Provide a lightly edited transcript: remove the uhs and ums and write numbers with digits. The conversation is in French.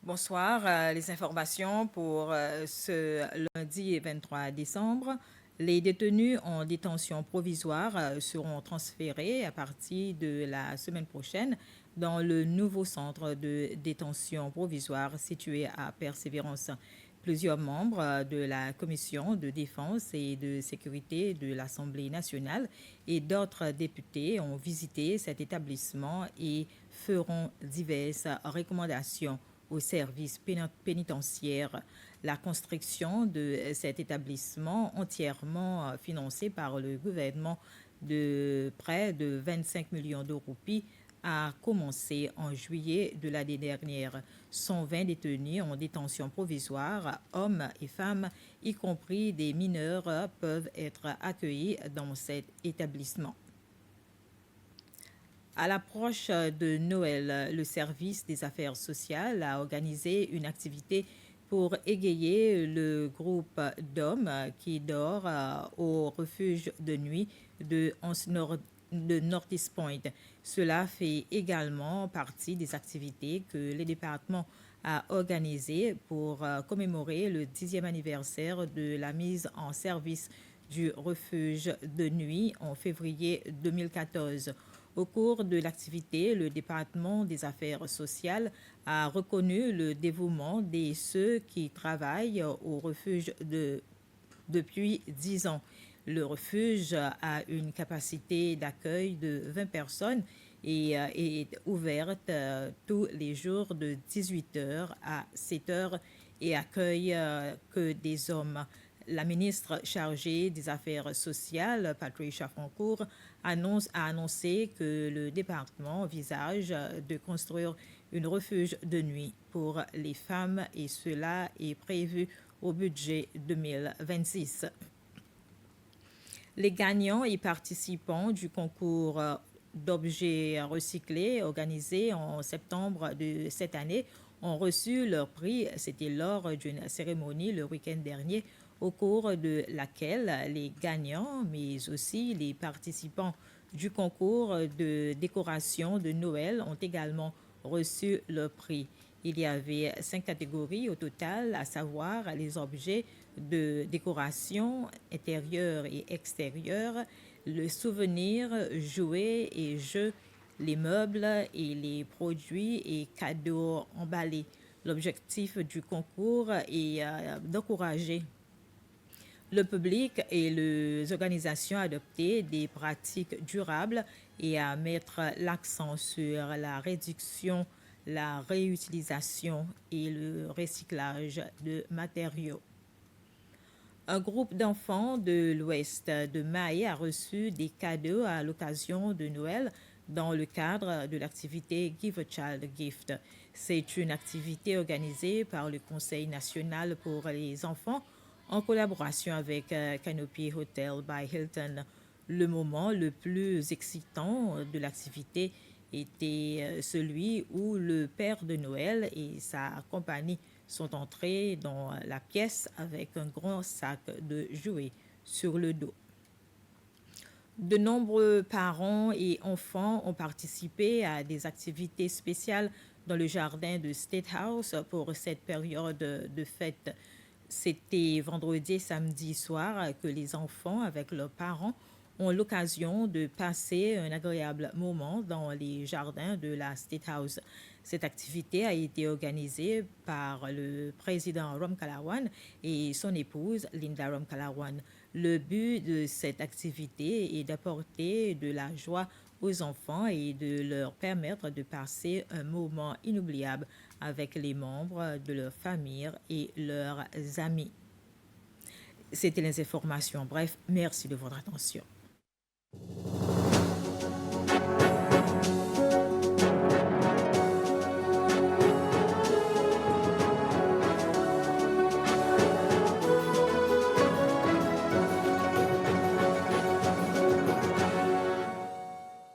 Bonsoir. Les informations pour ce lundi 23 décembre. Les détenus en détention provisoire seront transférés à partir de la semaine prochaine dans le nouveau centre de détention provisoire situé à Persévérance. Plusieurs membres de la Commission de défense et de sécurité de l'Assemblée nationale et d'autres députés ont visité cet établissement et feront diverses recommandations au service pénitentiaire. La construction de cet établissement entièrement financé par le gouvernement de près de 25 millions de roupies a commencé en juillet de l'année dernière. 120 détenus en détention provisoire, hommes et femmes, y compris des mineurs, peuvent être accueillis dans cet établissement. À l'approche de Noël, le service des affaires sociales a organisé une activité pour égayer le groupe d'hommes qui dort au refuge de nuit de Northeast Point. Cela fait également partie des activités que le département a organisées pour commémorer le 10e anniversaire de la mise en service du refuge de nuit en février 2014. Au cours de l'activité, le département des affaires sociales a reconnu le dévouement de ceux qui travaillent au refuge depuis 10 ans. Le refuge a une capacité d'accueil de 20 personnes et est ouverte tous les jours de 18h à 7h et accueille que des hommes. La ministre chargée des Affaires sociales, Patricia Francourt, a annoncé que le département envisage de construire un refuge de nuit pour les femmes et cela est prévu au budget 2026. Les gagnants et participants du concours d'objets recyclés organisé en septembre de cette année ont reçu leur prix. C'était lors d'une cérémonie le week-end dernier au cours de laquelle les gagnants, mais aussi les participants du concours de décoration de Noël ont également reçu leur prix. Il y avait 5 catégories au total, à savoir les objets de décoration intérieure et extérieure, le souvenir, jouets et jeux, les meubles et les produits et cadeaux emballés. L'objectif du concours est d'encourager le public et les organisations à adopter des pratiques durables et à mettre l'accent sur la réduction, la réutilisation et le recyclage de matériaux. Un groupe d'enfants de l'Ouest de Mahé a reçu des cadeaux à l'occasion de Noël dans le cadre de l'activité Give a Child a Gift. C'est une activité organisée par le Conseil national pour les enfants en collaboration avec Canopy Hotel by Hilton. Le moment le plus excitant de l'activité était celui où le Père de Noël et sa compagnie sont entrés dans la pièce avec un grand sac de jouets sur le dos. De nombreux parents et enfants ont participé à des activités spéciales dans le jardin de State House pour cette période de fête. C'était vendredi et samedi soir que les enfants, avec leurs parents, ont l'occasion de passer un agréable moment dans les jardins de la State House. Cette activité a été organisée par le président Rom Kalawan et son épouse Linda Rom Kalawan. Le but de cette activité est d'apporter de la joie aux enfants et de leur permettre de passer un moment inoubliable avec les membres de leur famille et leurs amis. C'était les informations. Bref, merci de votre attention.